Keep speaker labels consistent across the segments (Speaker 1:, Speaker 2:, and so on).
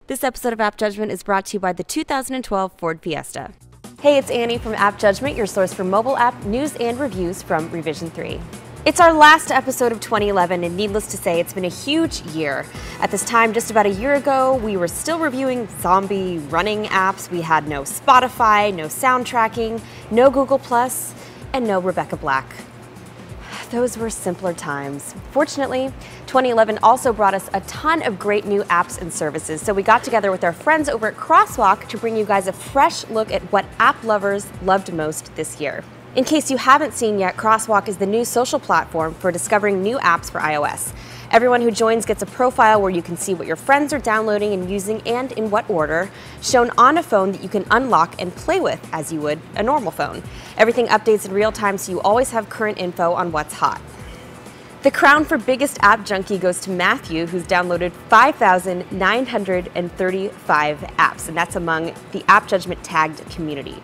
Speaker 1: This episode of App Judgment is brought to you by the 2012 Ford Fiesta. Hey, it's Annie from App Judgment, your source for mobile app news and reviews from Revision 3. It's our last episode of 2011, and needless to say, it's been a huge year. At this time, just about a year ago, we were still reviewing zombie running apps. We had no Spotify, no sound tracking, no Google+, and no Rebecca Black. Those were simpler times. Fortunately, 2011 also brought us a ton of great new apps and services, so we got together with our friends over at Crosswalk to bring you guys a fresh look at what app lovers loved most this year. In case you haven't seen yet, Crosswalk is the new social platform for discovering new apps for iOS. Everyone who joins gets a profile where you can see what your friends are downloading and using and in what order, shown on a phone that you can unlock and play with as you would a normal phone. Everything updates in real time, so you always have current info on what's hot. The crown for biggest app junkie goes to Matthew, who's downloaded 5,935 apps, and that's among the App Judgment tagged community.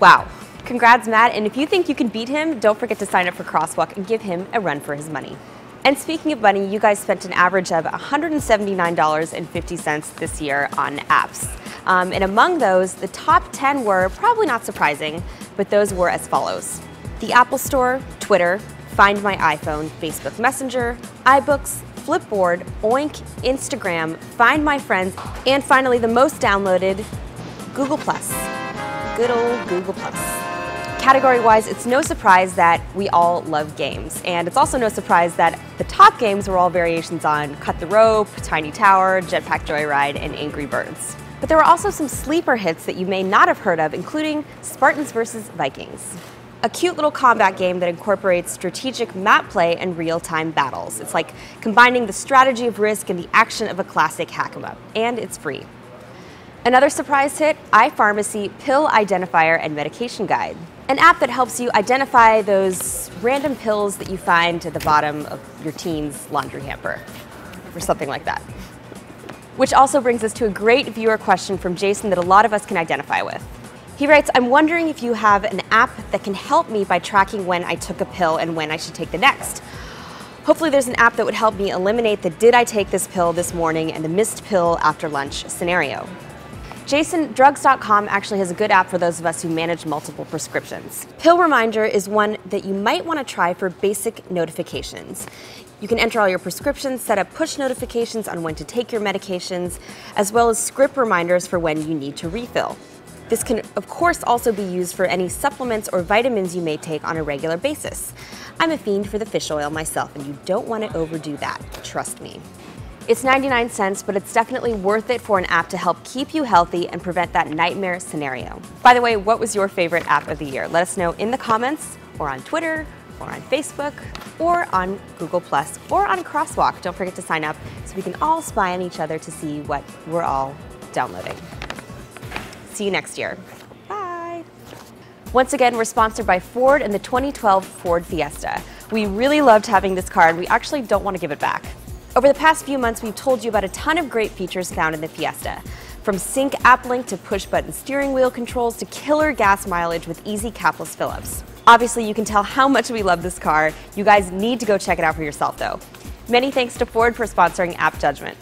Speaker 1: Wow. Congrats, Matt, and if you think you can beat him, don't forget to sign up for Crosswalk and give him a run for his money. And speaking of money, you guys spent an average of $179.50 this year on apps. And among those, the top 10 were probably not surprising, but those were as follows: the Apple Store, Twitter, Find My iPhone, Facebook Messenger, iBooks, Flipboard, Oink, Instagram, Find My Friends, and finally the most downloaded, Google+. Good old Google+. Category-wise, it's no surprise that we all love games, and it's also no surprise that the top games were all variations on Cut the Rope, Tiny Tower, Jetpack Joyride, and Angry Birds. But there were also some sleeper hits that you may not have heard of, including Spartans vs. Vikings, a cute little combat game that incorporates strategic map play and real-time battles. It's like combining the strategy of Risk and the action of a classic hack-em-up, and it's free. Another surprise hit, iPharmacy Pill Identifier and Medication Guide, an app that helps you identify those random pills that you find at the bottom of your teen's laundry hamper, or something like that. Which also brings us to a great viewer question from Jason that a lot of us can identify with. He writes, I'm wondering if you have an app that can help me by tracking when I took a pill and when I should take the next. Hopefully there's an app that would help me eliminate the did I take this pill this morning and the missed pill after lunch scenario. Jason, drugs.com actually has a good app for those of us who manage multiple prescriptions. Pill Reminder is one that you might want to try for basic notifications. You can enter all your prescriptions, set up push notifications on when to take your medications, as well as script reminders for when you need to refill. This can, of course, also be used for any supplements or vitamins you may take on a regular basis. I'm a fiend for the fish oil myself, and you don't want to overdo that, trust me. It's 99 cents, but it's definitely worth it for an app to help keep you healthy and prevent that nightmare scenario. By the way, what was your favorite app of the year? Let us know in the comments, or on Twitter, or on Facebook, or on Google+, or on Crosswalk. Don't forget to sign up so we can all spy on each other to see what we're all downloading. See you next year. Bye. Once again, we're sponsored by Ford and the 2012 Ford Fiesta. We really loved having this car, and we actually don't want to give it back. Over the past few months, we've told you about a ton of great features found in the Fiesta. From sync app link to push-button steering wheel controls to killer gas mileage with easy capless fill-ups. Obviously, you can tell how much we love this car. You guys need to go check it out for yourself, though. Many thanks to Ford for sponsoring App Judgment.